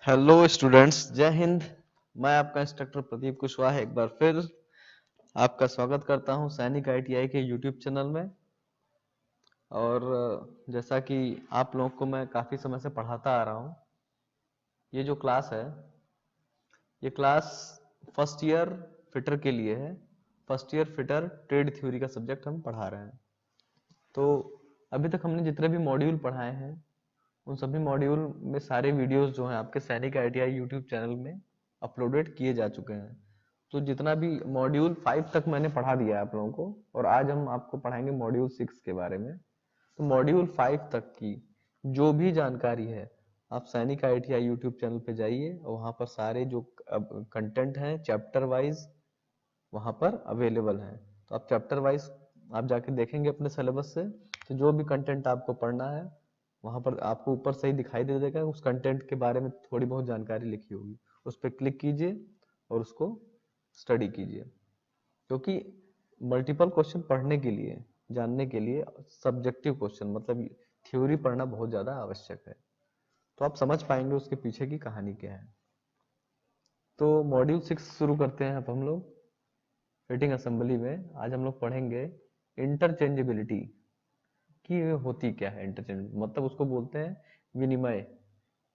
Hello students, जय हिंद। मैं आपका इंस्ट्रक्टर प्रदीप कुशवाहा एक बार फिर आपका स्वागत करता हूं सैनिक आईटीआई के यूट्यूब चैनल में। और जैसा कि आप लोगों को मैं काफ़ी समय से पढ़ाता आ रहा हूं, ये जो क्लास है ये क्लास फर्स्ट ईयर फिटर के लिए है। First year fitter trade theory का सब्जेक्ट हम पढ़ा रहे हैं। तो अभी तक हमने जितने भी मॉड्यूल पढ़ाए हैं उन सभी मॉड्यूल में सारे वीडियोस जो हैं आपके सैनिक आईटीआई यूट्यूब चैनल में अपलोडेड किए जा चुके हैं। तो जितना भी मॉड्यूल 5 तक मैंने पढ़ा दिया है आप लोगों को, और आज हम आपको पढ़ाएंगे मॉड्यूल 6 के बारे में। तो मॉड्यूल 5 तक की जो भी जानकारी है आप सैनिक आईटीआई यूट्यूब चैनल पे जाइए और वहाँ पर सारे जो कंटेंट हैं चैप्टर वाइज वहाँ पर अवेलेबल हैं। तो आप चैप्टर वाइज आप जाके देखेंगे अपने सिलेबस से, तो जो भी कंटेंट आपको पढ़ना है वहाँ पर आपको ऊपर से ही दिखाई दे देगा। उस कंटेंट के बारे में थोड़ी बहुत जानकारी लिखी होगी, उस पर क्लिक कीजिए और उसको स्टडी कीजिए। क्योंकि मल्टीपल क्वेश्चन पढ़ने के लिए, जानने के लिए सब्जेक्टिव क्वेश्चन मतलब थ्योरी पढ़ना बहुत ज़्यादा आवश्यक है। तो आप समझ पाएंगे उसके पीछे की कहानी क्या है। तो मॉड्यूल 6 शुरू करते हैं अब हम लोग। फिटिंग असेंबली में आज हम लोग पढ़ेंगे इंटरचेंजेबिलिटी कि ये होती क्या है। इंटरचेंज मतलब उसको बोलते हैं विनिमय,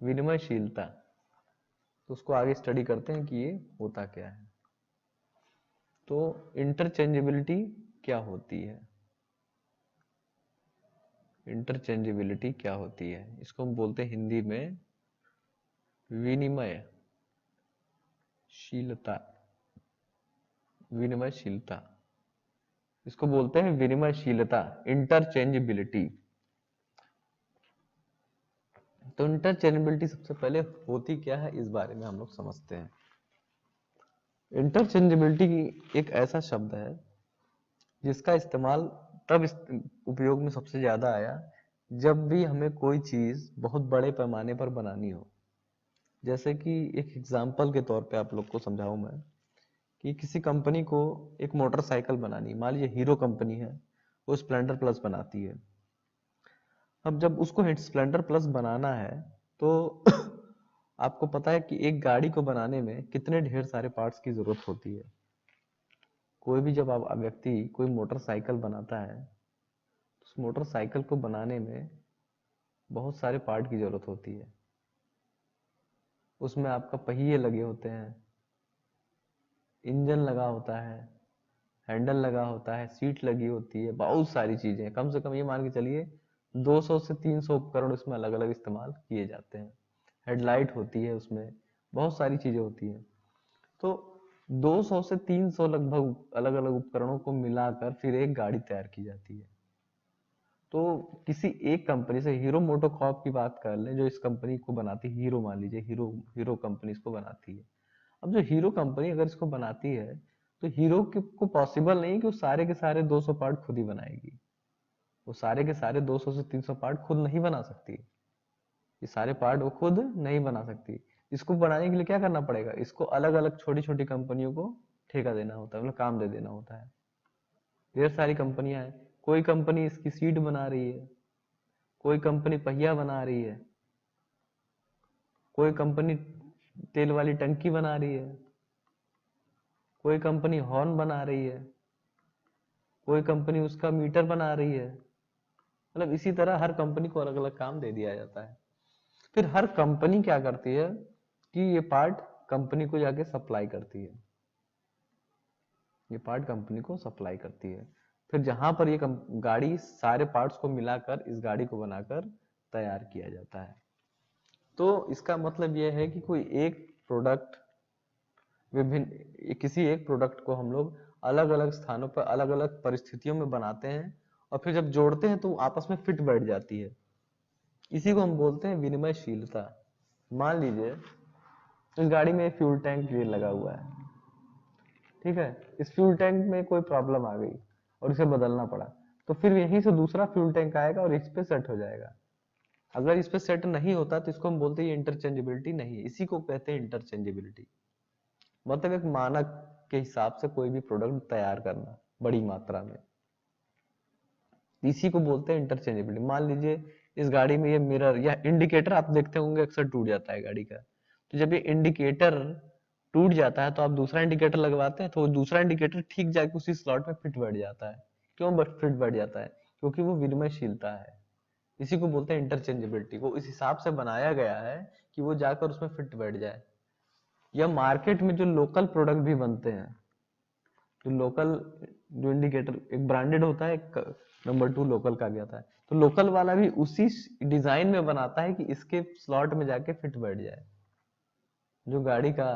विनिमयशीलता। तो उसको आगे स्टडी करते हैं कि ये होता क्या है। तो इंटरचेंजेबिलिटी क्या होती है? इंटरचेंजेबिलिटी क्या होती है इसको हम बोलते हैं हिंदी में विनिमयशीलता। विनिमयशीलता इसको बोलते हैं विनिमयशीलता, इंटरचेंजेबिलिटी। तो इंटरचेंजेबिलिटी सबसे पहले होती क्या है इस बारे में हम लोग समझते हैं। इंटरचेंजेबिलिटी एक ऐसा शब्द है जिसका इस्तेमाल तब उपयोग में सबसे ज्यादा आया जब भी हमें कोई चीज बहुत बड़े पैमाने पर बनानी हो। जैसे कि एक एग्जांपल के तौर पे आप लोग को समझाऊं मैं कि किसी कंपनी को एक मोटरसाइकिल बनानी, मान लीजिए हीरो कंपनी है, वो स्प्लेंडर प्लस बनाती है। अब जब उसको स्प्लेंडर प्लस बनाना है तो आपको पता है कि एक गाड़ी को बनाने में कितने ढेर सारे पार्ट्स की जरूरत होती है। कोई भी जब आप व्यक्ति कोई मोटरसाइकिल बनाता है, उस मोटरसाइकिल को बनाने में बहुत सारे पार्ट की जरूरत होती है। उसमें आपका पहिए लगे होते हैं, इंजन लगा होता है, हैंडल लगा होता है, सीट लगी होती है, बहुत सारी चीजें। कम से कम ये मान के चलिए 200 से 300 उपकरण उसमें अलग अलग इस्तेमाल किए जाते हैं। हेडलाइट होती है, उसमें बहुत सारी चीजें होती हैं। तो 200 से 300 लगभग अलग अलग उपकरणों को मिलाकर फिर एक गाड़ी तैयार की जाती है। तो किसी एक कंपनी से, हीरो मोटोकॉर्प की बात कर लें जो इस कंपनी को बनाती है, हीरो मान लीजिए, हीरो हीरो कंपनी इसको बनाती है। अब जो हीरो कंपनी अगर इसको बनाती है तो हीरो को पॉसिबल नहीं कि वो सारे के सारे 200 पार्ट खुद ही बनाएगी। वो सारे के सारे 200 से 300 पार्ट खुद नहीं बना सकती। ये सारे पार्ट वो खुद नहीं बना सकती। इसको बनाने के लिए क्या करना पड़ेगा, इसको अलग अलग छोटी छोटी कंपनियों को ठेका देना होता है, मतलब काम दे देना होता है। ढेर सारी कंपनियां हैं, कोई कंपनी इसकी सीट बना रही है, कोई कंपनी पहिया बना रही है, कोई कंपनी तेल वाली टंकी बना रही है, कोई कंपनी हॉर्न बना रही है, कोई कंपनी उसका मीटर बना रही है। मतलब इसी तरह हर कंपनी को अलग अलग काम दे दिया जाता है। फिर हर कंपनी क्या करती है कि ये पार्ट कंपनी को जाके सप्लाई करती है। ये पार्ट कंपनी को सप्लाई करती है। फिर जहां पर ये गाड़ी सारे पार्ट्स को मिलाकर इस गाड़ी को बनाकर तैयार किया जाता है। तो इसका मतलब यह है कि कोई एक प्रोडक्ट, विभिन्न किसी एक प्रोडक्ट को हम लोग अलग अलग स्थानों पर अलग अलग परिस्थितियों में बनाते हैं और फिर जब जोड़ते हैं तो आपस में फिट बैठ जाती है। इसी को हम बोलते हैं विनिमयशीलता। मान लीजिए इस गाड़ी में फ्यूल टैंक लगा हुआ है, ठीक है। इस फ्यूल टैंक में कोई प्रॉब्लम आ गई और इसे बदलना पड़ा, तो फिर यहीं से दूसरा फ्यूल टैंक आएगा और इस पे सेट हो जाएगा। अगर इस पे सेट नहीं होता तो इसको हम बोलते हैं इंटरचेंजेबिलिटी नहीं है। इसी को कहते हैं इंटरचेंजेबिलिटी। मतलब एक मानक के हिसाब से कोई भी प्रोडक्ट तैयार करना बड़ी मात्रा में, इसी को बोलते हैं इंटरचेंजेबिलिटी। मान लीजिए इस गाड़ी में ये मिरर या इंडिकेटर आप देखते होंगे अक्सर टूट जाता है गाड़ी का, तो जब ये इंडिकेटर टूट जाता है तो आप दूसरा इंडिकेटर लगवाते हैं, तो दूसरा इंडिकेटर ठीक जाके उसी स्लॉट में फिट बैठ जाता है। क्यों फिट बैठ जाता है? क्योंकि वो विनिमयशीलता है। इसी को बोलते हैं इंटरचेंजेबिलिटी। वो इस हिसाब से बनाया गया है कि वो जाकर उसमें फिट बैठ जाए। या मार्केट में जो लोकल प्रोडक्ट भी बनते हैं, जो लोकल, जो इंडिकेटर एक ब्रांडेड होता है, एक नंबर 2 लोकल का गया था, तो लोकल वाला भी उसी डिजाइन में बनाता है कि इसके स्लॉट में जाके फिट बैठ जाए। जो गाड़ी का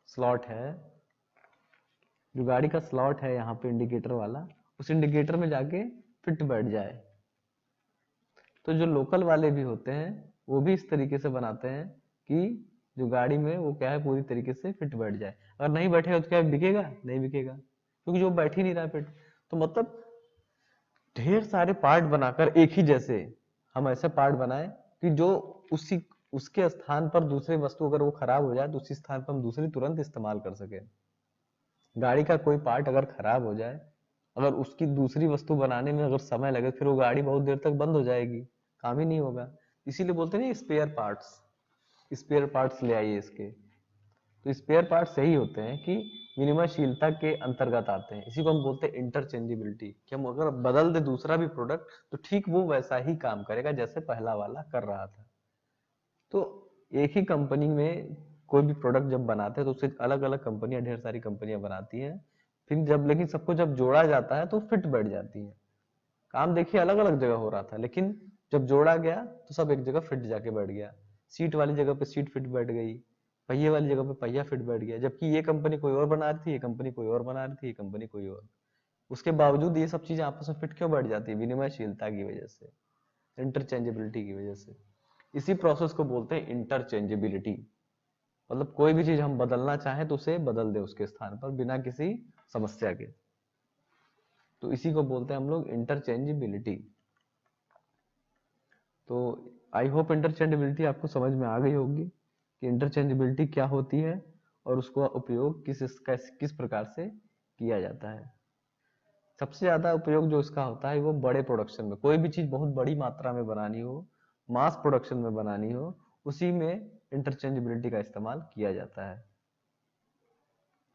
स्लॉट है, जो गाड़ी का स्लॉट है यहाँ पे इंडिकेटर वाला, उस इंडिकेटर में जाके फिट बैठ जाए। तो जो लोकल वाले भी होते हैं वो भी इस तरीके से बनाते हैं कि जो गाड़ी में वो क्या है पूरी तरीके से फिट बैठ जाए। अगर नहीं बैठेगा तो क्या बिकेगा? नहीं बिकेगा, क्योंकि जो बैठ ही नहीं रहा फिट। तो मतलब ढेर सारे पार्ट बनाकर एक ही जैसे हम ऐसे पार्ट बनाए कि जो उसी उसके स्थान पर दूसरे वस्तु अगर वो खराब हो जाए तो उसी स्थान पर हम दूसरी तुरंत इस्तेमाल कर सके। गाड़ी का कोई पार्ट अगर खराब हो जाए, अगर उसकी दूसरी वस्तु बनाने में अगर समय लगे, फिर वो गाड़ी बहुत देर तक बंद हो जाएगी, काम ही नहीं होगा। इसीलिए बोलते हैं स्पेयर पार्ट्स, स्पेयर पार्ट्स ले आइए इसके। तो स्पेयर पार्ट्स यही होते हैं कि विनिमयशीलता के अंतर्गत आते हैं। इसी को हम बोलते हैं इंटरचेंजेबिलिटी, कि हम अगर बदल दे दूसरा भी प्रोडक्ट तो ठीक वो वैसा ही काम करेगा जैसे पहला वाला कर रहा था। तो एक ही कंपनी में कोई भी प्रोडक्ट जब बनाते हैं तो उससे अलग अलग कंपनियां, ढेर सारी कंपनियां बनाती हैं। फिर जब लेकिन सबको जब जोड़ा जाता है तो फिट बैठ जाती है। काम देखिए अलग अलग जगह हो रहा था, लेकिन जब जोड़ा गया तो सब एक जगह फिट जाके बैठ गया। सीट वाली जगह पे सीट फिट बैठ गई, पहिए वाली जगह पे पहिया फिट बैठ गया। जबकि ये कंपनी कोई और बना रही थी, ये कंपनी कोई और बना रही थी, ये कंपनी कोई और। उसके बावजूद ये सब चीजें आपस में फिट क्यों बैठ जाती है? विनिमयशीलता की वजह से, इंटरचेंजेबिलिटी की वजह से। इसी प्रोसेस को बोलते हैं इंटरचेंजेबिलिटी। मतलब कोई भी चीज हम बदलना चाहें तो उसे बदल दे उसके स्थान पर बिना किसी समस्या के। तो इसी को बोलते हैं हम लोग इंटरचेंजेबिलिटी। तो आई होप इंटरचेंजेबिलिटी आपको समझ में आ गई होगी कि इंटरचेंजेबिलिटी क्या होती है और उसका उपयोग किस प्रकार से किया जाता है। सबसे ज्यादा उपयोग जो इसका होता है वो बड़े प्रोडक्शन में, कोई भी चीज बहुत बड़ी मात्रा में बनानी हो, मास प्रोडक्शन में बनानी हो, उसी में इंटरचेंजेबिलिटी का इस्तेमाल किया जाता है,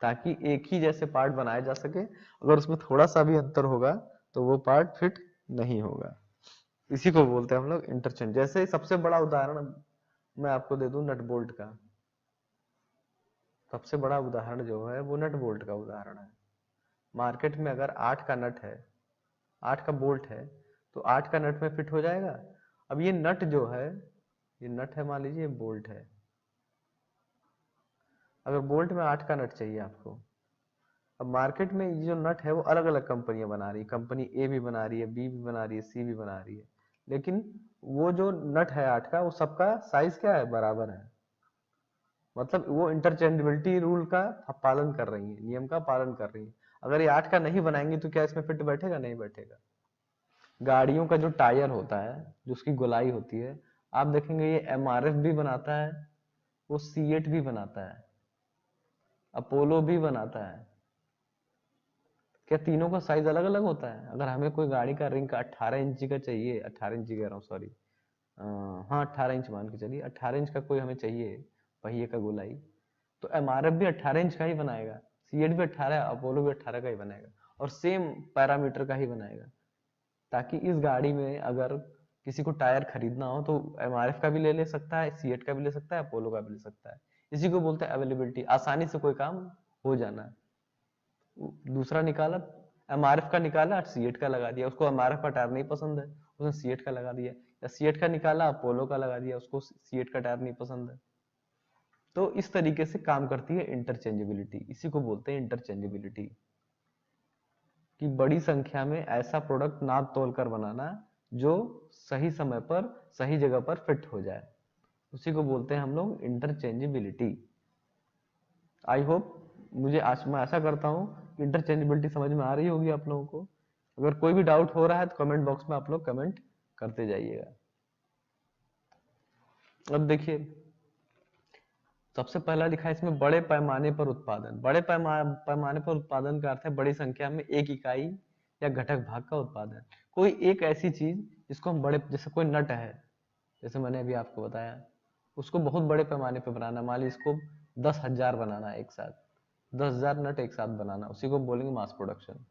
ताकि एक ही जैसे पार्ट बनाए जा सके। अगर उसमें थोड़ा सा भी अंतर होगा तो वो पार्ट फिट नहीं होगा। इसी को बोलते हैं हम लोग इंटरचेंज। जैसे सबसे बड़ा उदाहरण मैं आपको दे दूं नट बोल्ट का। सबसे बड़ा उदाहरण जो है वो नट बोल्ट का उदाहरण है। मार्केट में अगर 8 का नट है, 8 का बोल्ट है, तो 8 का नट में फिट हो जाएगा। अब ये नट जो है, ये नट है, मान लीजिए ये बोल्ट है। अगर बोल्ट में 8 का नट चाहिए आपको, अब मार्केट में ये जो नट है वो अलग अलग कंपनियां बना रही है। कंपनी ए भी बना रही है, बी भी बना रही है, सी भी बना रही है। लेकिन वो जो नट है 8 का, वो सबका साइज क्या है? बराबर है। मतलब वो इंटरचेंजेबिलिटी रूल का पालन कर रही है, नियम का पालन कर रही है। अगर ये 8 का नहीं बनाएंगे तो क्या इसमें फिट बैठेगा? नहीं बैठेगा। गाड़ियों का जो टायर होता है, जो उसकी गोलाई होती है, आप देखेंगे ये एमआरएफ भी बनाता है, वो C8 भी बनाता है, अपोलो भी बनाता है। क्या तीनों का साइज अलग अलग होता है? अगर हमें कोई गाड़ी का रिंग का 18 इंची का चाहिए, 18 इंची कह रहा हूँ, सॉरी, हाँ 18 इंच मान के चलिए, 18 इंच का कोई हमें चाहिए पहिए का गोलाई, तो एमआरएफ भी 18 इंच का ही बनाएगा, C8 भी 18, अपोलो भी 18 का ही बनाएगा, और सेम पैरामीटर का ही बनाएगा। ताकि इस गाड़ी में अगर किसी को टायर खरीदना हो तो एमआरएफ का भी ले सकता है, C8 का भी ले सकता है, अपोलो का भी ले सकता है। इसी को बोलते हैं अवेलेबिलिटी, आसानी से कोई काम हो जाना। दूसरा निकाला, एमआरएफ का निकाला, C8 का लगा दिया, उसको एमआरएफ का टायर नहीं पसंद है, उसने C8 का लगा दिया। या C8 का निकाला, अपोलो का लगा दिया, उसको C8 का टायर नहीं पसंद है। तो इस तरीके से काम करती है इंटरचेंजेबिलिटी। इसी को बोलते हैं इंटरचेंजेबिलिटी, कि बड़ी संख्या में ऐसा प्रोडक्ट नाप तोल कर बनाना जो सही समय पर सही जगह पर फिट हो जाए, उसी को बोलते हैं हम लोग इंटरचेंजेबिलिटी। आई होप, मैं आशा करता हूँ कि इंटरचेंजेबिलिटी समझ में आ रही होगी आप लोगों को। अगर कोई भी डाउट हो रहा है तो कमेंट बॉक्स में आप लोग कमेंट करते जाइएगा। अब देखिए, सबसे पहला लिखा है इसमें बड़े पैमाने पर उत्पादन। बड़े पैमाने पर उत्पादन का अर्थ है बड़ी संख्या में एक इकाई या घटक भाग का उत्पादन। कोई एक ऐसी चीज जिसको हम बड़े, जैसे कोई नट है, जैसे मैंने अभी आपको बताया, उसको बहुत बड़े पैमाने पे बनाना, मान ली इसको 10,000 बनाना है एक साथ, 10,000 नट एक साथ बनाना, उसी को बोलेंगे मास प्रोडक्शन।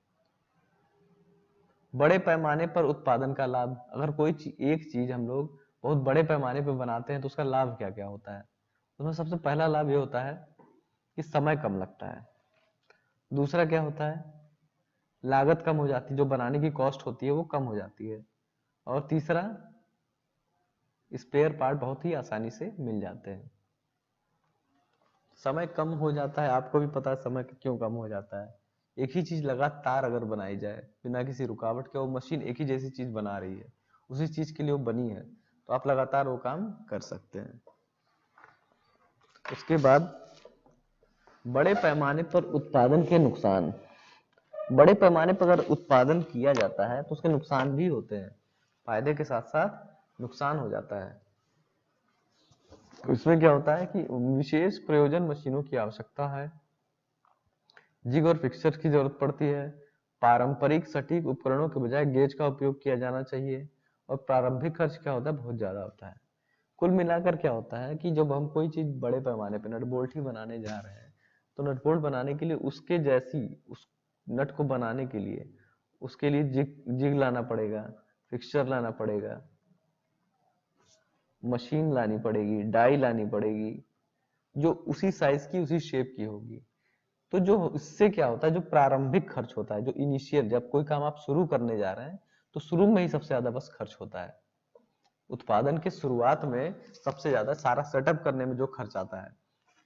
बड़े पैमाने पर उत्पादन का लाभ, अगर कोई एक चीज हम लोग बहुत बड़े पैमाने पे बनाते हैं तो उसका लाभ क्या क्या होता है? उसमें सबसे पहला लाभ ये होता है कि समय कम लगता है। दूसरा क्या होता है? लागत कम हो जाती है, जो बनाने की कॉस्ट होती है वो कम हो जाती है। और तीसरा, स्पेयर पार्ट बहुत ही आसानी से मिल जाते हैं। समय कम हो जाता है, आपको भी पता है समय क्यों कम हो जाता है। एक ही चीज लगातार अगर बनाई जाए बिना किसी रुकावट के, वो मशीन एक ही जैसी चीज बना रही है, उसी चीज के लिए वो बनी है, तो आप लगातार वो काम कर सकते हैं। उसके बाद बड़े पैमाने पर उत्पादन के नुकसान। बड़े पैमाने पर अगर उत्पादन किया जाता है तो उसके नुकसान भी होते हैं, फायदे के साथ साथ नुकसान हो जाता है। इसमें क्या होता है कि विशेष प्रयोजन मशीनों की आवश्यकता है, जिग और फिक्सर की जरूरत पड़ती है, पारंपरिक सटीक उपकरणों के बजाय गेज का उपयोग किया जाना चाहिए, और प्रारंभिक खर्च क्या होता है, बहुत ज्यादा होता है। कुल मिलाकर क्या होता है कि जब हम कोई चीज बड़े पैमाने पे नट बोल्ट ही बनाने जा रहे हैं, तो नट बोल्ट बनाने के लिए उसके जैसी उस नट को बनाने के लिए उसके लिए जिग लाना पड़ेगा, फिक्सचर लाना पड़ेगा, मशीन लानी पड़ेगी, डाई लानी पड़ेगी, जो उसी साइज की उसी शेप की होगी। तो जो इससे क्या होता है, जो प्रारंभिक खर्च होता है, जो इनिशियल, जब कोई काम आप शुरू करने जा रहे हैं तो शुरू में ही सबसे ज्यादा बस खर्च होता है। उत्पादन के शुरुआत में सबसे ज्यादा सारा सेटअप करने में जो खर्च आता है,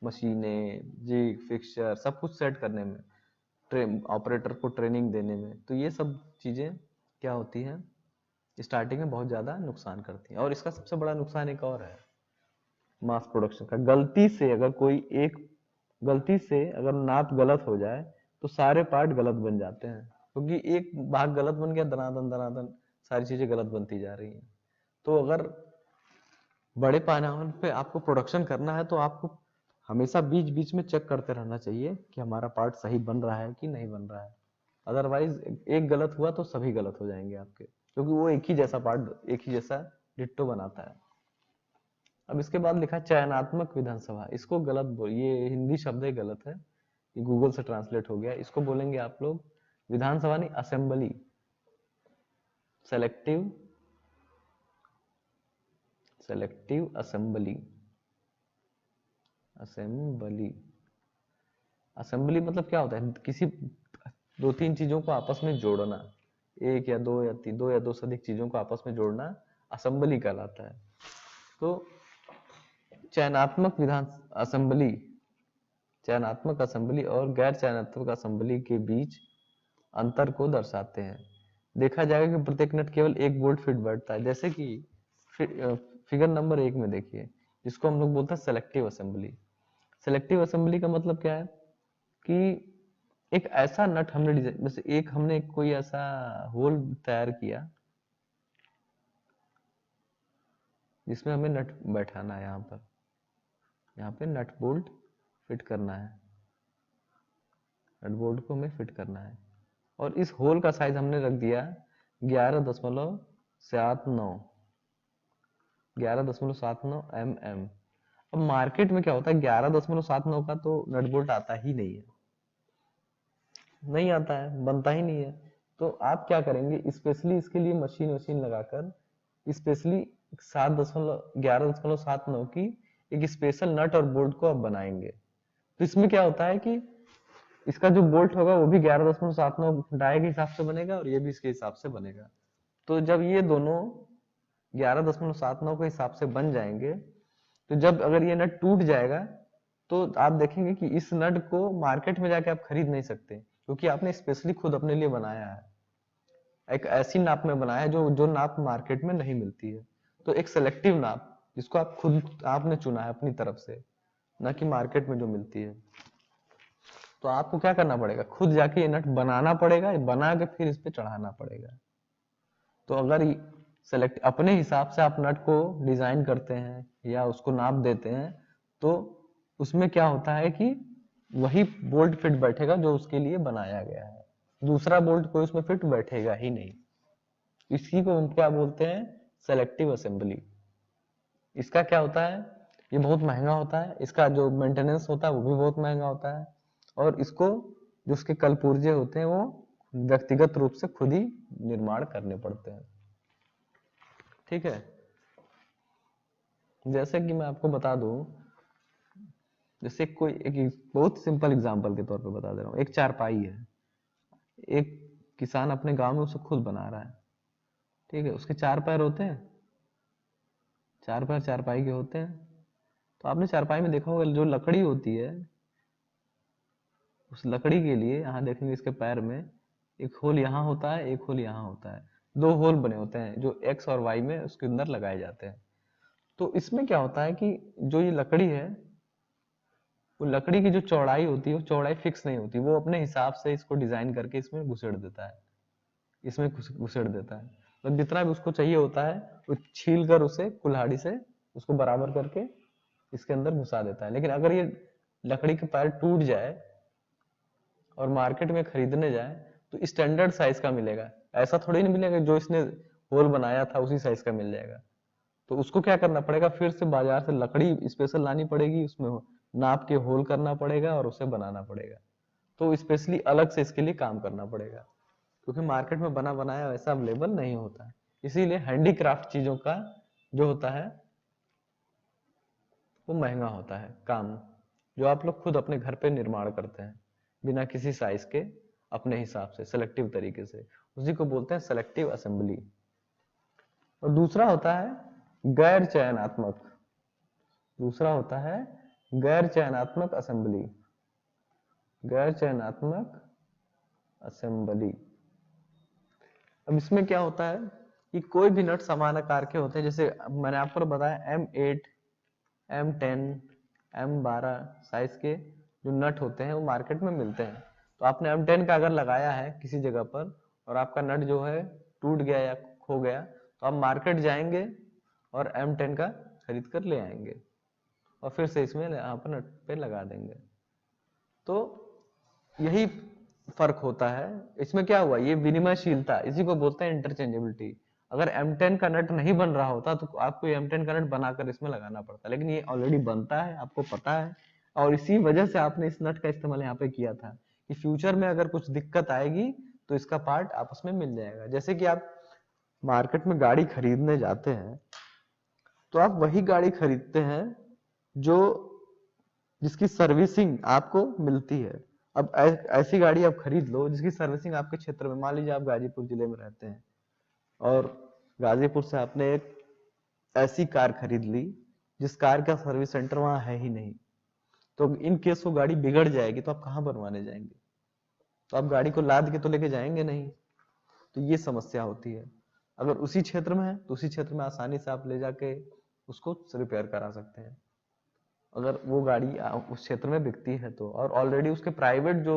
मशीनें, जिग, फिक्सचर, सब कुछ सेट करने में, ऑपरेटर को ट्रेनिंग देने में, तो ये सब चीजें क्या होती हैं, स्टार्टिंग में बहुत ज्यादा नुकसान करती हैं। और इसका सबसे बड़ा नुकसान एक और है मास प्रोडक्शन का। गलती से अगर नाप गलत हो जाए तो सारे पार्ट गलत बन जाते हैं, क्योंकि एक भाग गलत बन गया, दनादन दनादन सारी चीजें गलत बनती जा रही हैं। तो अगर बड़े पैमाने पे आपको प्रोडक्शन करना है तो आपको हमेशा बीच बीच में चेक करते रहना चाहिए कि हमारा पार्ट सही बन रहा है कि नहीं बन रहा है। अदरवाइज एक गलत हुआ तो सभी गलत हो जाएंगे आपके, क्योंकि वो एक ही जैसा पार्ट, एक ही जैसा डिट्टो बनाता है। अब इसके बाद लिखा चयनात्मक विधानसभा, इसको गलत बोल, ये हिंदी शब्द ही गलत है, ये गूगल से ट्रांसलेट हो गया। इसको बोलेंगे आप लोग विधानसभा नहीं, assembly, selective selective assembly. Assembly assembly मतलब क्या होता है, किसी दो तीन चीजों को आपस में जोड़ना, एक या दो या तीन, दो या दो से अधिक चीजों को आपस में जोड़ना असेंबली कहलाता है। तो चयनात्मक विधान असेंबली चयनात्मक असेंबली और गैर चयनात्मक असेंबली के बीच अंतर को दर्शाते हैं। देखा जाएगा कि प्रत्येक नट केवल एक बोल्ट फिट बैठता है, जैसे कि फिगर नंबर 1 में देखिए, जिसको हम लोग बोलते हैं सेलेक्टिव असेंबली। सेलेक्टिव असेंबली का मतलब क्या है कि एक ऐसा नट हमने डिजाइन, जैसे एक हमने कोई ऐसा होल तैयार किया जिसमें हमें नट बैठाना है, यहाँ पे नट बोल्ट फिट करना है, नट बोल्ट को हमें फिट करना है, और इस होल का साइज हमने रख दिया 11.79 mm। अब मार्केट में क्या होता है, 11.79 का तो नट बोल्ट आता ही नहीं आता है, बनता ही नहीं है। तो आप क्या करेंगे, स्पेशली इसके लिए मशीन लगाकर स्पेशली 11.79 की एक स्पेशल नट और बोल्ट को आप बनाएंगे। तो इसमें क्या होता है कि इसका जो बोल्ट होगा वो भी 11.79 डाई के हिसाब से बनेगा, और ये भी इसके हिसाब से बनेगा। तो जब ये दोनों 11.79 के हिसाब से बन जाएंगे, तो जब अगर ये नट टूट जाएगा तो आप देखेंगे कि इस नट को मार्केट में जाके आप खरीद नहीं सकते, क्योंकि आपने स्पेशली खुद अपने लिए बनाया है, एक ऐसी नाप में बनाया है जो जो नाप मार्केट में नहीं मिलती है। तो एक सेलेक्टिव नाप, जिसको आप खुद आपने चुना है अपनी तरफ से, ना कि मार्केट में जो मिलती है। तो आपको क्या करना पड़ेगा, खुद जाके ये नट बनाना पड़ेगा, बना के फिर इस पे चढ़ाना पड़ेगा। तो अगर सेलेक्ट अपने हिसाब से आप नट को डिजाइन करते हैं या उसको नाप देते हैं, तो उसमें क्या होता है कि वही बोल्ट फिट बैठेगा जो उसके लिए बनाया गया है, दूसरा बोल्ट कोई उसमें फिट बैठेगा ही नहीं। इसी को हम क्या बोलते हैं, सेलेक्टिव असेंबली। इसका क्या होता है ये बहुत महंगा होता है, इसका जो मेंटेनेंस होता है वो भी बहुत महंगा होता है, और इसको जो उसके कल पुर्जे होते हैं वो व्यक्तिगत रूप से खुद ही निर्माण करने पड़ते हैं। ठीक है, जैसे कि मैं आपको बता दूं, जैसे कोई एक बहुत सिंपल एग्जांपल के तौर पे बता दे रहा हूँ, एक चारपाई है, एक किसान अपने गांव में उसे खुद बना रहा है। ठीक है, उसके 4 पैर होते हैं, 4 पैर चारपाई के होते हैं। तो आपने चारपाई में देखा होगा जो लकड़ी होती है, उस लकड़ी के लिए यहाँ देखेंगे इसके पैर में एक होल यहाँ होता है, एक होल यहाँ होता है, 2 होल बने होते हैं जो एक्स और वाई में उसके अंदर लगाए जाते हैं। तो इसमें क्या होता है कि जो ये लकड़ी है, वो लकड़ी की जो चौड़ाई होती है वो चौड़ाई फिक्स नहीं होती, वो अपने हिसाब से इसको डिजाइन करके इसमें घुसेड़ देता है, इसमें घुसेड़ देता है। तो जितना भी उसको चाहिए होता है वो छील कर उसे कुल्हाड़ी से उसको बराबर करके इसके अंदर घुसा देता है। लेकिन अगर ये लकड़ी के पैर टूट जाए और मार्केट में खरीदने जाए तो स्टैंडर्ड साइज का मिलेगा, ऐसा थोड़ी नहीं मिलेगा जो इसने होल बनाया था उसी साइज का मिल जाएगा। तो उसको क्या करना पड़ेगा, फिर से बाजार से लकड़ी स्पेशल लानी पड़ेगी, उसमें नाप के होल करना पड़ेगा और उसे बनाना पड़ेगा। तो स्पेशली अलग से इसके लिए काम करना पड़ेगा, क्योंकि मार्केट में बना बनाया वैसा अवेलेबल नहीं होता है। इसीलिए हैंडीक्राफ्ट चीजों का जो होता है वो महंगा होता है काम, जो आप लोग खुद अपने घर पे निर्माण करते हैं बिना किसी साइज के, अपने हिसाब से सेलेक्टिव तरीके से, उसी को बोलते हैं सेलेक्टिव असेंबली। और दूसरा होता है गैर चयनात्मक, दूसरा होता है गैर चयनात्मक असेंबली, गैर चयनात्मक असेंबली। अब इसमें क्या होता है कि कोई भी नट समान आकार के होते हैं, जैसे मैंने आपको बताया M8, M10, M12 साइज के जो नट होते हैं वो मार्केट में मिलते हैं। तो आपने M10 का अगर लगाया है किसी जगह पर और आपका नट जो है टूट गया या खो गया, तो आप मार्केट जाएंगे और M10 का खरीद कर ले आएंगे और फिर से इसमें यहाँ पर नट पे लगा देंगे। तो यही फर्क होता है। इसमें क्या हुआ, ये विनिमयशीलता, इसी को बोलते हैं इंटरचेंजेबिलिटी। अगर M10 का नट नहीं बन रहा होता तो आपको M10 का नट बनाकर इसमें लगाना पड़ता, लेकिन ये ऑलरेडी बनता है, आपको पता है, और इसी वजह से आपने इस नट का इस्तेमाल यहाँ पे किया था कि फ्यूचर में अगर कुछ दिक्कत आएगी तो इसका पार्ट आपस में मिल जाएगा। जैसे कि आप मार्केट में गाड़ी खरीदने जाते हैं तो आप वही गाड़ी खरीदते हैं जो जिसकी सर्विसिंग आपको मिलती है। अब ऐसी गाड़ी आप खरीद लो जिसकी सर्विसिंग आपके क्षेत्र में, मान लीजिए आप गाजीपुर जिले में रहते हैं और गाजीपुर से आपने एक ऐसी कार खरीद ली जिस कार का सर्विस सेंटर वहां है ही नहीं, तो इन केस वो गाड़ी बिगड़ जाएगी तो आप कहाँ बनवाने जाएंगे, तो आप गाड़ी को लाद के तो लेके जाएंगे नहीं। तो ये समस्या होती है। अगर उसी क्षेत्र में है तो उसी क्षेत्र में आसानी से आप ले जाके उसको रिपेयर करा सकते हैं, अगर वो गाड़ी उस क्षेत्र में बिकती है तो। और ऑलरेडी उसके प्राइवेट जो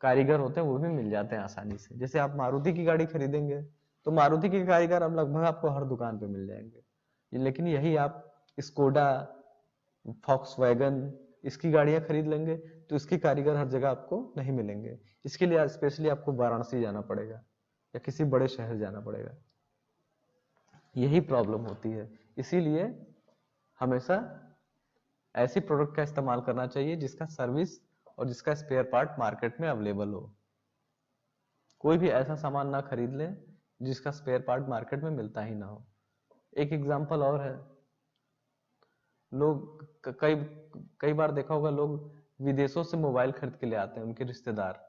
कारीगर होते हैं वो भी मिल जाते हैं आसानी से। जैसे आप मारुति की गाड़ी खरीदेंगे तो मारुति के कारीगर अब लगभग आपको हर दुकान पे मिल जाएंगे, लेकिन यही आप स्कोडा, फॉक्सवैगन, इसकी गाड़ियां खरीद लेंगे तो इसके कारीगर हर जगह आपको नहीं मिलेंगे। इसके लिए स्पेशली आपको वाराणसी जाना पड़ेगा या किसी बड़े शहर जाना पड़ेगा, यही प्रॉब्लम होती है। इसीलिए हमेशा ऐसी प्रोडक्ट का इस्तेमाल करना चाहिए जिसका सर्विस और जिसका स्पेयर पार्ट मार्केट में अवेलेबल हो। कोई भी ऐसा सामान ना खरीद लें जिसका स्पेयर पार्ट मार्केट में मिलता ही ना हो। एक एग्जांपल और है, लोग कई कई बार देखा होगा, लोग विदेशों से मोबाइल खरीद के ले आते हैं, उनके रिश्तेदार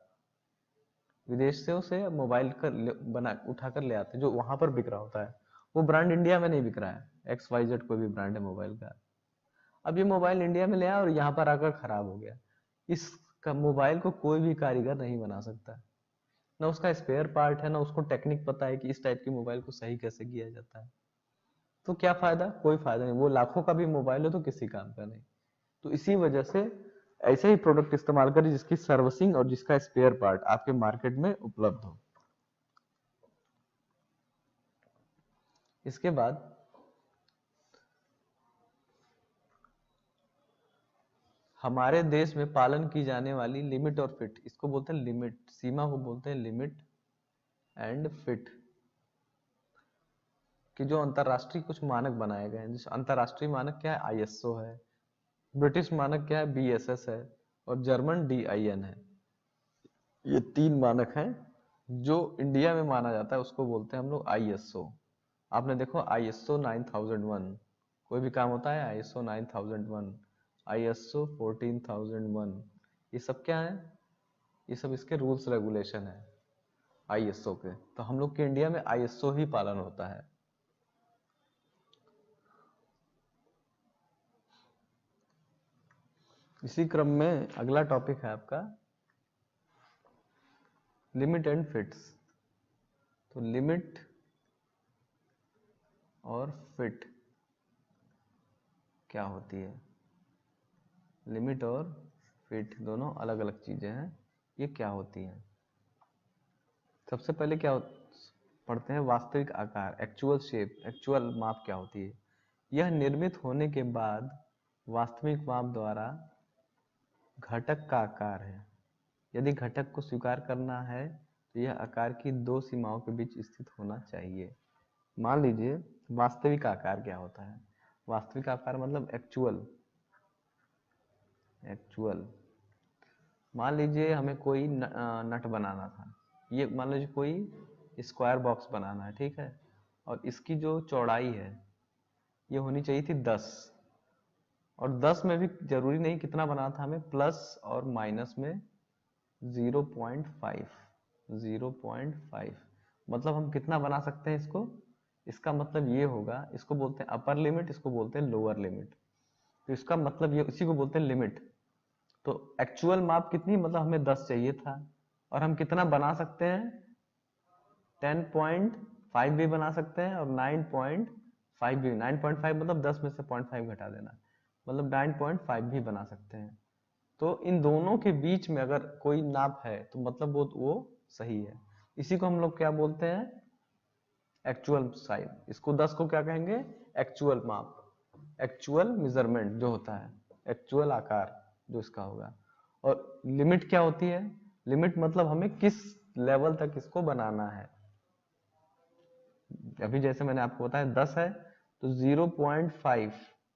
विदेशों से मोबाइल बना उठा कर ले आते हैं जो वहां पर बिक रहा होता है, वो ब्रांड इंडिया में नहीं बिक रहा है, XYZ कोई भी ब्रांड है मोबाइल का। अब ये मोबाइल इंडिया में ले आया और यहाँ पर आकर खराब हो गया। इस मोबाइल को कोई भी कारीगर नहीं बना सकता, ना उसका स्पेयर पार्ट है, ना उसको टेक्निक पता है कि इस टाइप की मोबाइल को सही कैसे किया जाता है। तो क्या फायदा, कोई फायदा नहीं, वो लाखों का भी मोबाइल हो तो किसी काम का नहीं। तो इसी वजह से ऐसे ही प्रोडक्ट इस्तेमाल करें जिसकी सर्विसिंग और जिसका स्पेयर पार्ट आपके मार्केट में उपलब्ध हो। इसके बाद हमारे देश में पालन की जाने वाली लिमिट और फिट, इसको बोलते हैं लिमिट, सीमा को बोलते हैं लिमिट एंड फिट। कि जो अंतरराष्ट्रीय कुछ मानक बनाए गए हैं। जैसे अंतरराष्ट्रीय मानक क्या है, आईएसओ है, ब्रिटिश मानक क्या है, बीएसएस है, और जर्मन DIN है। ये 3 मानक हैं जो इंडिया में माना जाता है, उसको बोलते हैं हम लोग आईएसओ। आपने देखो आईएसओ 9001, कोई भी काम होता है आईएसओ 9001, आईएसओ 14001, ये सब क्या है, ये सब इसके रूल्स रेगुलेशन है आईएसओ के। तो हम लोग के इंडिया में आईएसओ ही पालन होता है। इसी क्रम में अगला टॉपिक है आपका लिमिट एंड फिट्स। तो लिमिट और फिट क्या होती है? लिमिट और फिट दोनों अलग अलग चीजें हैं, ये क्या होती हैं? सबसे पहले क्या पढ़ते हैं, वास्तविक आकार, एक्चुअल शेप, एक्चुअल माप क्या होती है? यह निर्मित होने के बाद वास्तविक माप द्वारा घटक का आकार है। यदि घटक को स्वीकार करना है तो यह आकार की 2 सीमाओं के बीच स्थित होना चाहिए। मान लीजिए वास्तविक आकार क्या होता है? वास्तविक आकार मतलब एक्चुअल। मान लीजिए हमें कोई नट बनाना था, ये मान लीजिए कोई स्क्वायर बॉक्स बनाना है, ठीक है, और इसकी जो चौड़ाई है ये होनी चाहिए थी 10, और 10 में भी जरूरी नहीं कितना बनाना था हमें, प्लस और माइनस में 0.5, मतलब हम कितना बना सकते हैं इसको? इसका मतलब ये होगा, इसको बोलते हैं अपर लिमिट, इसको बोलते हैं लोअर लिमिट। तो इसका मतलब ये, इसी को बोलते हैं लिमिट। तो एक्चुअल माप कितनी, मतलब हमें 10 चाहिए था, और हम कितना बना सकते हैं? 10.5 भी बना सकते हैं, और 9.5 भी। 9.5 मतलब 10 में से 0.5 घटा देना, मतलब 9.5 भी बना सकते हैं। तो इन दोनों के बीच में अगर कोई नाप है तो मतलब वो सही है। इसी को हम लोग क्या बोलते हैं? Actual size. इसको 10 को क्या कहेंगे? एक्चुअल माप, एक्चुअल मेजरमेंट जो होता है, एक्चुअल आकार जो इसका होगा। और लिमिट क्या होती है? लिमिट मतलब हमें किस लेवल तक इसको बनाना है। अभी जैसे मैंने आपको बताया 10 है तो 0.5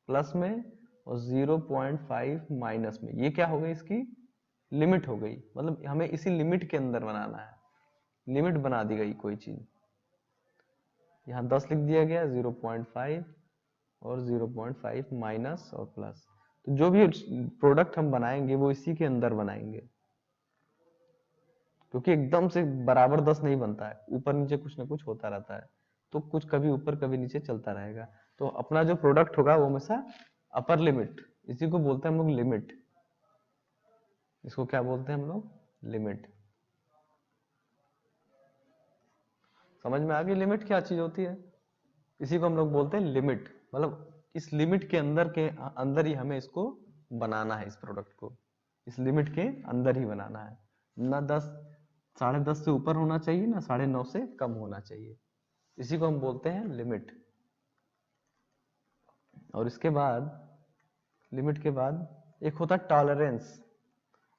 प्लस में और 0.5 माइनस में, ये क्या हो गई? इसकी लिमिट हो गई। मतलब हमें इसी लिमिट के अंदर बनाना है, लिमिट बना दी गई कोई चीज। यहाँ 10 लिख दिया गया, 0.5 और 0.5 माइनस और प्लस। तो जो भी प्रोडक्ट हम बनाएंगे वो इसी के अंदर बनाएंगे, क्योंकि एकदम से बराबर 10 नहीं बनता है, ऊपर नीचे कुछ ना कुछ होता रहता है, तो कुछ कभी ऊपर कभी नीचे चलता रहेगा। तो अपना जो प्रोडक्ट होगा वो हमेशा अपर लिमिट, इसी को बोलते हैं हम लोग लिमिट। इसको क्या बोलते हैं हम लोग? लिमिट। समझ में आ गई लिमिट क्या चीज होती है? इसी को हम लोग बोलते हैं लिमिट। मतलब इस लिमिट के अंदर ही हमें इसको बनाना है, इस प्रोडक्ट को इस लिमिट के अंदर ही बनाना है। ना 10, 10.5 से ऊपर होना चाहिए, ना 9.5 से कम होना चाहिए। इसी को हम बोलते हैं लिमिट। और इसके बाद, लिमिट के बाद एक होता है टॉलरेंस।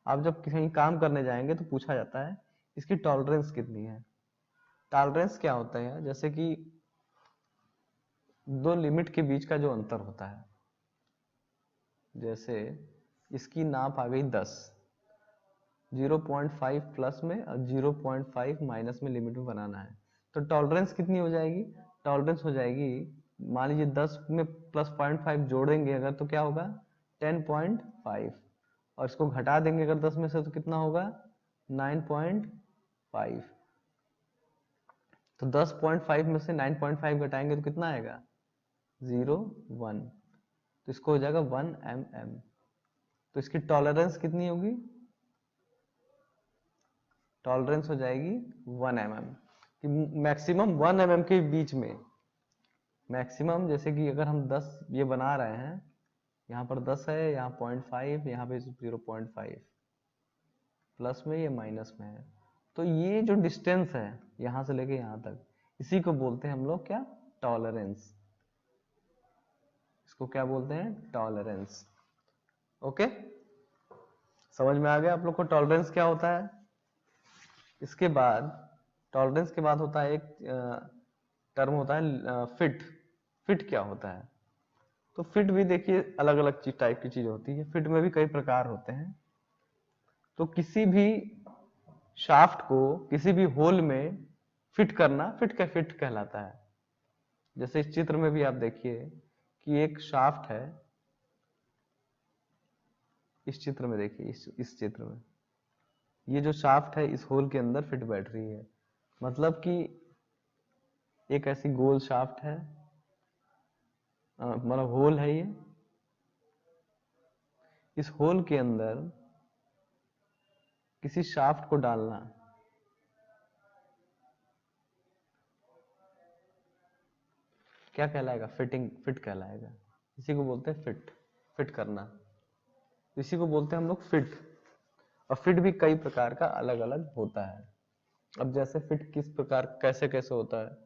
आप जब कहीं काम करने जाएंगे तो पूछा जाता है इसकी टॉलरेंस कितनी है। टॉलरेंस क्या होता है? जैसे कि 2 लिमिट के बीच का जो अंतर होता है, जैसे इसकी नाप आ गई 10, 0.5 प्लस में और 0.5 माइनस में लिमिट में बनाना है, तो टॉलरेंस कितनी हो जाएगी? टॉलरेंस हो जाएगी, मान लीजिए 10 में प्लस 0.5 जोड़ेंगे अगर तो क्या होगा? 10.5, और इसको घटा देंगे अगर 10 में से तो कितना होगा? 9.5। तो 10.5 में से 9.5 घटाएंगे तो कितना आएगा? 0.1, तो इसको हो जाएगा 1 mm। तो इसकी टॉलरेंस कितनी होगी? टॉलरेंस हो जाएगी 1 mm कि मैक्सिमम 1 mm के बीच में। मैक्सिमम जैसे कि अगर हम 10 ये बना रहे हैं, यहाँ पर 10 है, यहाँ 0.5, यहाँ पे 0.5, प्लस में ये माइनस में है, तो ये जो डिस्टेंस है यहाँ से लेके यहाँ तक, इसी को बोलते हैं हम लोग क्या? टॉलरेंस। इसको क्या बोलते हैं? टॉलरेंस। ओके, समझ में आ गया आप लोग को टॉलरेंस क्या होता है? इसके बाद, टॉलरेंस के बाद होता है एक टर्म होता है फिट। फिट क्या होता है? तो फिट भी देखिए अलग अलग चीज टाइप की चीज होती है, फिट में भी कई प्रकार होते हैं। तो किसी भी शाफ्ट को किसी भी होल में फिट करना फिट कहलाता है। जैसे इस चित्र में भी आप देखिए कि एक शाफ्ट है, इस चित्र में देखिए, इस चित्र में ये जो शाफ्ट है इस होल के अंदर फिट बैठ रही है। मतलब कि एक ऐसी गोल शाफ्ट है, मतलब होल है ये, इस होल के अंदर किसी शाफ्ट को डालना क्या कहलाएगा? फिटिंग, फिट कहलाएगा। इसी को बोलते हैं फिट, फिट करना, इसी को बोलते हैं हम लोग फिट। और फिट भी कई प्रकार का अलग अलग होता है। अब जैसे फिट किस प्रकार कैसे कैसे होता है,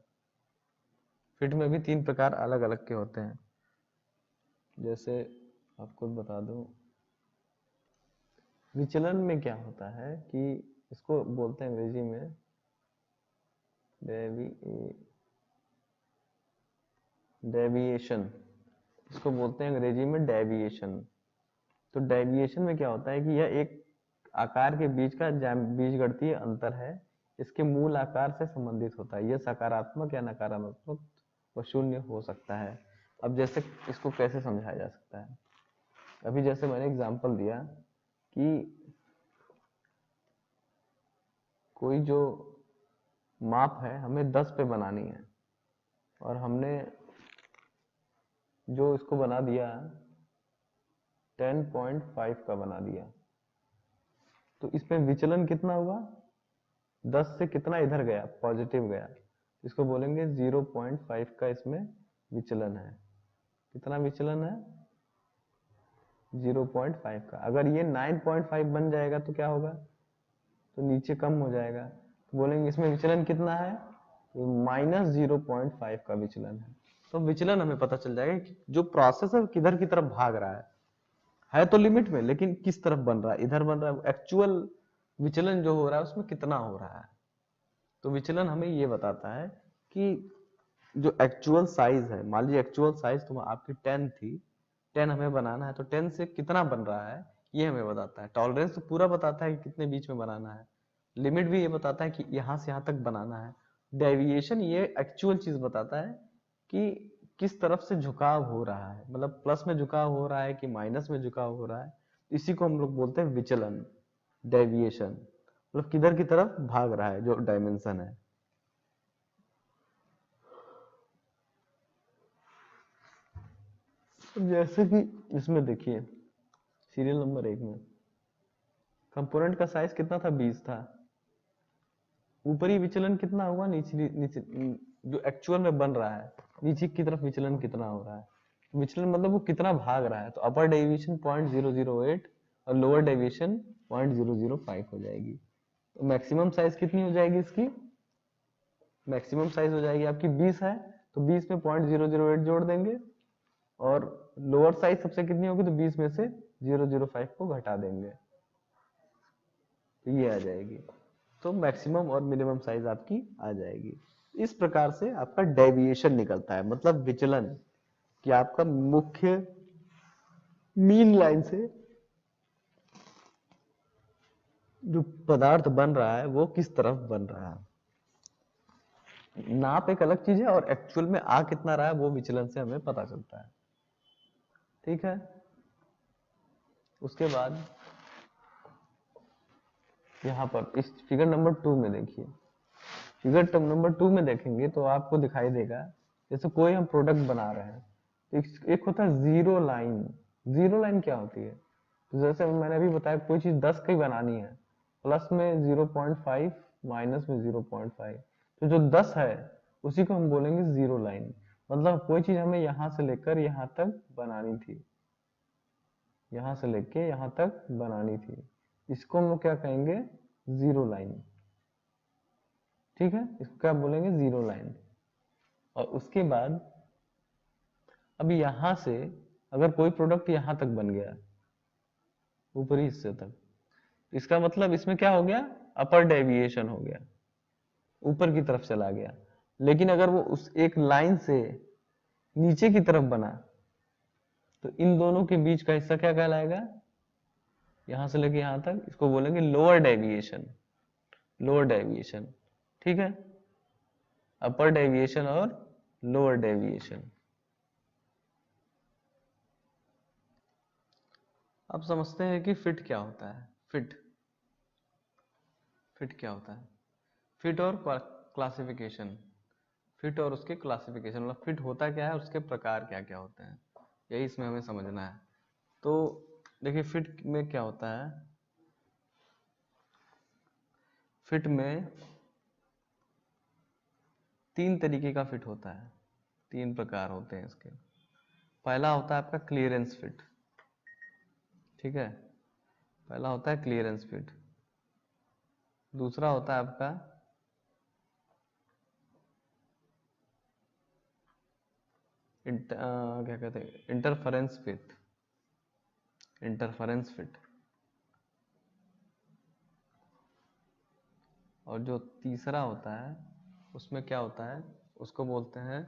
फिट में भी 3 प्रकार अलग अलग के होते हैं। जैसे आपको बता दूं, विचलन में क्या होता है कि इसको बोलते हैं अंग्रेजी में डेविएशन, इसको बोलते हैं अंग्रेजी में डेविएशन। तो डेविएशन में क्या होता है कि यह एक आकार के बीच का बीजगणितीय अंतर है, इसके मूल आकार से संबंधित होता है। यह सकारात्मक या नकारात्मक व शून्य हो सकता है। अब जैसे इसको कैसे समझाया जा सकता है, अभी जैसे मैंने एग्जांपल दिया कि कोई जो माप है हमें 10 पे बनानी है, और हमने जो इसको बना दिया 10.5 का बना दिया, तो इसमें विचलन कितना हुआ? 10 से कितना इधर गया? पॉजिटिव गया, इसको बोलेंगे 0.5 का इसमें विचलन है। कितना विचलन है? 0.5 का। अगर ये 9.5 बन जाएगा तो क्या होगा? तो नीचे कम हो जाएगा, तो बोलेंगे इसमें विचलन कितना है? -0.5 का विचलन है। तो विचलन हमें पता चल जाएगा कि जो प्रोसेस है किधर की तरफ भाग रहा है तो लिमिट में, लेकिन किस तरफ बन रहा है? इधर बन रहा है। एक्चुअल विचलन जो हो रहा है उसमें कितना हो रहा है? तो विचलन हमें ये बताता है कि जो एक्चुअल साइज है, मान लीजिए एक्चुअल साइज तो आपकी 10 थी, 10 हमें बनाना है, तो 10 से कितना बन रहा है ये हमें बताता है। टॉलरेंस तो पूरा बताता है कि कितने बीच में बनाना है, लिमिट भी ये बताता है कि यहाँ से यहाँ तक बनाना है। डेविएशन ये एक्चुअल चीज बताता है कि किस तरफ से झुकाव हो रहा है, मतलब प्लस में झुकाव हो रहा है कि माइनस में झुकाव हो रहा है। इसी को हम लोग बोलते हैं विचलन, डेविएशन, मतलब किधर की तरफ भाग रहा है जो डायमेंशन है। तो जैसे कि इसमें देखिए सीरियल नंबर 1 में कंपोनेंट का साइज कितना था? 20 था। ऊपरी विचलन कितना हुआ? नीचे नीचे जो एक्चुअल में बन रहा है नीचे की तरफ विचलन कितना हो रहा है? विचलन मतलब वो कितना भाग रहा है। तो अपर डेविएशन 0.008 और लोअर डेविएशन 0.005 हो जाएगी। तो मैक्सिमम साइज कितनी हो जाएगी इसकी? मैक्सिमम साइज हो जाएगी आपकी 20 है, तो 20 में 0.008 जोड़ देंगे, और लोअर साइज सबसे कितनी होगी? तो 20 में से 0.005 को घटा देंगे, तो ये आ जाएगी। तो मैक्सिमम और मिनिमम साइज आपकी आ जाएगी। इस प्रकार से आपका डेविएशन निकलता है, मतलब विचलन, कि आपका मुख्य मीन लाइन से जो पदार्थ बन रहा है वो किस तरफ बन रहा है। नाप एक अलग चीज है, और एक्चुअल में आ कितना रहा है वो विचलन से हमें पता चलता है। ठीक है। उसके बाद यहाँ पर इस फिगर नंबर 2 में देखिए, फिगर नंबर 2 में देखेंगे तो आपको दिखाई देगा जैसे कोई हम प्रोडक्ट बना रहे हैं, तो एक होता है जीरो लाइन। जीरो लाइन क्या होती है? तो जैसे मैंने अभी बताया कोई चीज 10 की बनानी है, प्लस में 0.5 माइनस में 0.5, तो जो 10 है उसी को हम बोलेंगे जीरो लाइन। मतलब कोई चीज हमें यहाँ से लेकर यहाँ तक बनानी थी, यहाँ से लेके यहाँ तक बनानी थी, इसको हम लोग क्या कहेंगे? Zero line. ठीक है, इसको क्या बोलेंगे? Zero line. और उसके बाद अब यहाँ से अगर कोई प्रोडक्ट यहाँ तक बन गया, ऊपरी हिस्से तक, इसका मतलब इसमें क्या हो गया? अपर डेविएशन हो गया, ऊपर की तरफ चला गया। लेकिन अगर वो उस एक लाइन से नीचे की तरफ बना तो इन दोनों के बीच का हिस्सा क्या कहलाएगा? यहां से लेके यहां तक इसको बोलेंगे लोअर डेविएशन। लोअर डेविएशन, ठीक है। अपर डेविएशन और लोअर डेविएशन। अब समझते हैं कि फिट क्या होता है। फिट क्या होता है? फिट और क्लासिफिकेशन। फिट और उसके क्लासिफिकेशन, मतलब फिट होता क्या है, उसके प्रकार क्या क्या होते हैं, यही इसमें हमें समझना है। तो देखिए फिट में क्या होता है। फिट में 3 तरीके का फिट होता है, 3 प्रकार होते हैं इसके। पहला होता है आपका क्लियरेंस फिट, ठीक है। पहला होता है क्लियरेंस फिट। दूसरा होता है आपका क्या कहते हैं, इंटरफेरेंस फिट। Interference fit. और जो तीसरा होता है उसमें क्या होता है, उसको बोलते हैं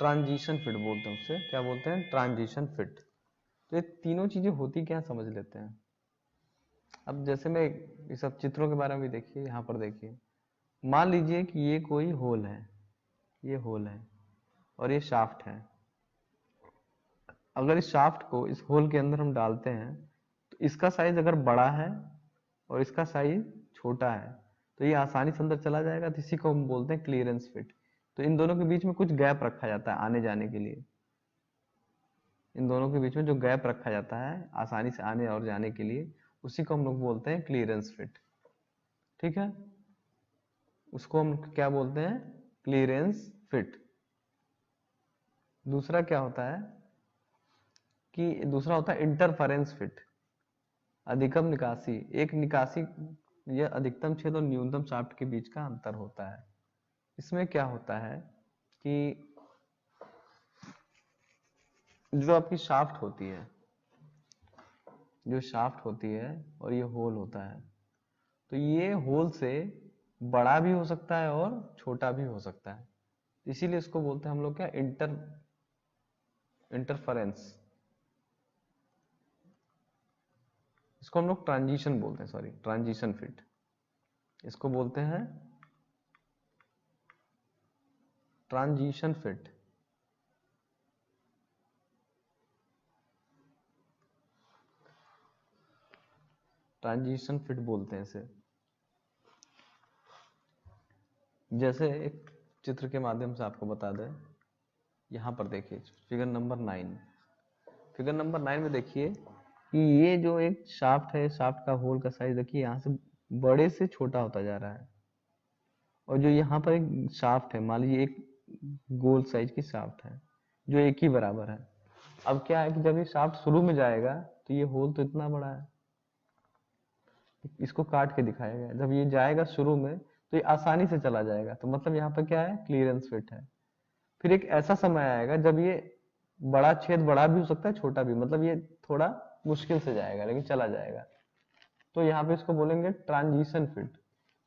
ट्रांजिशन फिट बोलते हैं। उससे क्या बोलते हैं? Transition fit. तो ये तीनों चीजें होती क्या समझ लेते हैं। अब जैसे मैं ये सब चित्रों के बारे में भी देखिए, यहाँ पर देखिए। मान लीजिए कि ये कोई होल है, ये होल है और ये शाफ्ट है। अगर इस शाफ्ट को इस होल के अंदर हम डालते हैं तो इसका साइज अगर बड़ा है और इसका साइज छोटा है तो ये आसानी से अंदर चला जाएगा, तो इसी को हम बोलते हैं क्लियरेंस फिट। तो इन दोनों के बीच में कुछ गैप रखा जाता है आने जाने के लिए। इन दोनों के बीच में जो गैप रखा जाता है आसानी से आने और जाने के लिए, उसी को हम लोग बोलते हैं क्लियरेंस फिट, ठीक है। उसको हम क्या बोलते हैं? Clearance fit. दूसरा क्या होता है कि दूसरा होता है इंटरफेरेंस फिट। अधिकतम निकासी, एक निकासी यह अधिकतम छेद और न्यूनतम शाफ्ट के बीच का अंतर होता है। इसमें क्या होता है कि जो आपकी शाफ्ट होती है, जो शाफ्ट होती है और ये होल होता है, तो ये होल से बड़ा भी हो सकता है और छोटा भी हो सकता है। इसीलिए इसको बोलते हैं हम लोग क्या, इंटरफेरेंस। इसको हम लोग ट्रांजिशन बोलते हैं, सॉरी ट्रांजिशन फिट इसको बोलते हैं, ट्रांजिशन फिट। ट्रांजिशन फिट बोलते हैं इसे। जैसे एक चित्र के माध्यम से आपको बता दें, यहाँ पर देखिए फिगर नंबर 9। फिगर नंबर 9 में देखिए कि ये जो एक शाफ्ट है, शाफ्ट का होल का साइज देखिए यहाँ से बड़े से छोटा होता जा रहा है। और जो यहाँ पर एक शाफ्ट है, मान लीजिए एक गोल साइज की शाफ्ट है जो एक ही बराबर है। अब क्या है कि जब ये शाफ्ट शुरू में जाएगा तो ये होल तो इतना बड़ा है, इसको काट के दिखाया गया। जब ये जाएगा शुरू में तो ये आसानी से चला जाएगा, तो मतलब यहाँ पर क्या है, क्लियरेंस फिट है। फिर एक ऐसा समय आएगा जब ये बड़ा छेद बड़ा भी हो सकता है, छोटा भी, मतलब ये थोड़ा मुश्किल से जाएगा लेकिन चला जाएगा, तो यहाँ पे इसको बोलेंगे ट्रांजिशन फिट।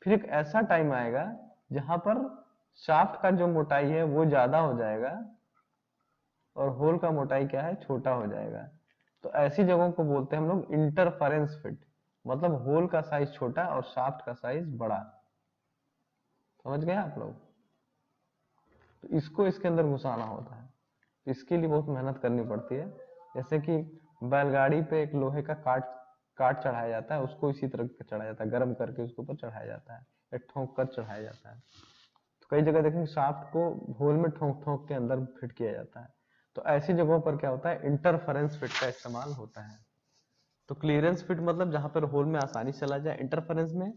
फिर एक ऐसा टाइम आएगा जहां पर शाफ्ट का जो मोटाई है वो ज्यादा हो जाएगा और होल का मोटाई क्या है, छोटा हो जाएगा। तो ऐसी जगहों को बोलते हैं हम लोग इंटरफेरेंस फिट, मतलब होल का साइज छोटा और शाफ्ट का साइज बड़ा। समझ गए आप लोग? तो इसको इसके अंदर घुसाना होता है, तो इसके लिए बहुत मेहनत करनी पड़ती है। जैसे कि बैलगाड़ी पे एक लोहे का काट काट चढ़ाया जाता है, उसको इसी तरह चढ़ाया जाता है, गर्म करके उसके ऊपर चढ़ाया जाता है या ठोक कर चढ़ाया जाता है। तो कई जगह देखेंगे शाफ्ट को होल में ठोक ठोक के अंदर फिट किया जाता है। तो ऐसी जगहों पर क्या होता है, इंटरफेरेंस फिट का इस्तेमाल होता है। तो क्लियरेंस फिट मतलब जहां पर होल में आसानी से चला जाए। इंटरफेरेंस में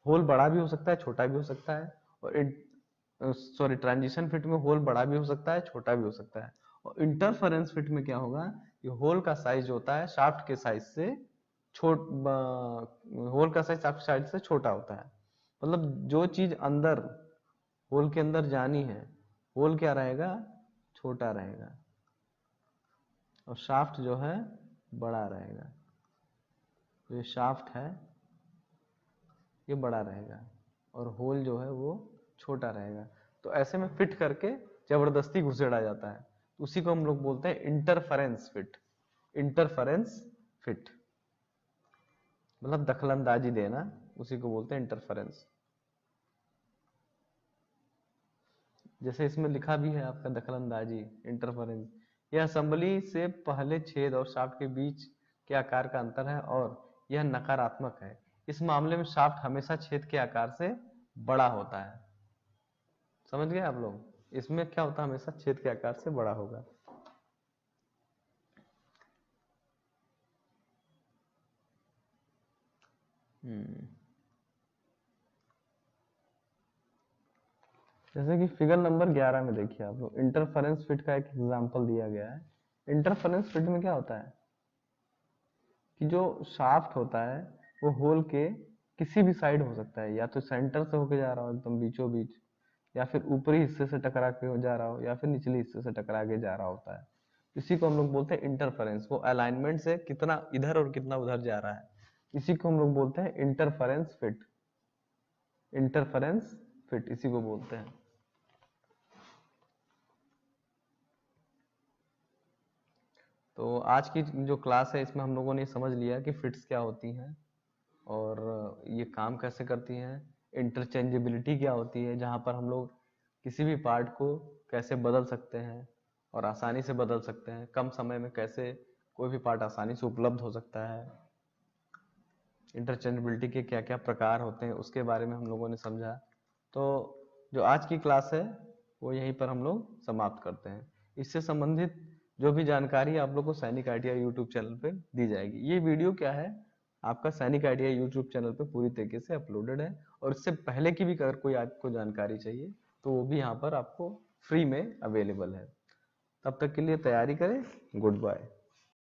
होल बड़ा भी हो सकता है, छोटा भी हो सकता है। और सॉरी ट्रांजिशन फिट में होल बड़ा भी हो सकता है, छोटा भी हो सकता है। और इंटरफेरेंस फिट में क्या होगा कि होल का साइज होता है शाफ्ट के साइज से होल का साइज शाफ्ट साइज से छोटा होता है। मतलब जो चीज अंदर होल के अंदर जानी है, होल क्या रहेगा, छोटा रहेगा और शाफ्ट जो है बड़ा रहेगा। तो ये शाफ्ट है ये बड़ा रहेगा और होल जो है वो छोटा रहेगा। तो ऐसे में फिट करके जबरदस्ती घुसेड़ा जाता है, उसी को हम लोग बोलते हैं इंटरफेरेंस फिट। इंटरफेरेंस फिट मतलब दखलंदाजी देना, उसी को बोलते हैं इंटरफेरेंस। जैसे इसमें लिखा भी है आपका दखलंदाजी, इंटरफेरेंस, यह असेंबली से पहले छेद और शाफ्ट के बीच के आकार का अंतर है और यह नकारात्मक है। इस मामले में शाफ्ट हमेशा छेद के आकार से बड़ा होता है। समझ गए आप लोग? इसमें क्या होता है, हमेशा छेद के आकार से बड़ा होगा। जैसे कि फिगर नंबर 11 में देखिए आप लोग, इंटरफेरेंस फिट का एक एग्जांपल दिया गया है। इंटरफेरेंस फिट में क्या होता है कि जो शाफ्ट होता है वो होल के किसी भी साइड हो सकता है, या तो सेंटर से होके जा रहा हो एकदम बीचों बीच, या फिर ऊपरी हिस्से से टकरा के हो जा रहा हो, या फिर निचले हिस्से से टकरा के जा रहा होता है। इसी को हम लोग बोलते हैं इंटरफेरेंस। वो अलाइनमेंट से कितना इधर और कितना उधर जा रहा है, इसी को हम लोग बोलते हैं इंटरफेरेंस फिट। इंटरफेरेंस फिट इसी को बोलते हैं। तो आज की जो क्लास है इसमें हम लोगों ने समझ लिया कि फिट्स क्या होती हैं और ये काम कैसे करती हैं। इंटरचेंजेबिलिटी क्या होती है, जहाँ पर हम लोग किसी भी पार्ट को कैसे बदल सकते हैं और आसानी से बदल सकते हैं, कम समय में कैसे कोई भी पार्ट आसानी से उपलब्ध हो सकता है। इंटरचेंजेबिलिटी के क्या क्या प्रकार होते हैं उसके बारे में हम लोगों ने समझा। तो जो आज की क्लास है वो यहीं पर हम लोग समाप्त करते हैं। इससे संबंधित जो भी जानकारी आप लोग को सैनिक आईटीआई यूट्यूब चैनल पे दी जाएगी। ये वीडियो क्या है, आपका सैनिक आईटीआई यूट्यूब चैनल पे पूरी तरीके से अपलोडेड है, और इससे पहले की भी अगर कोई आपको जानकारी चाहिए तो वो भी यहाँ पर आपको फ्री में अवेलेबल है। तब तक के लिए तैयारी करें। Good bye.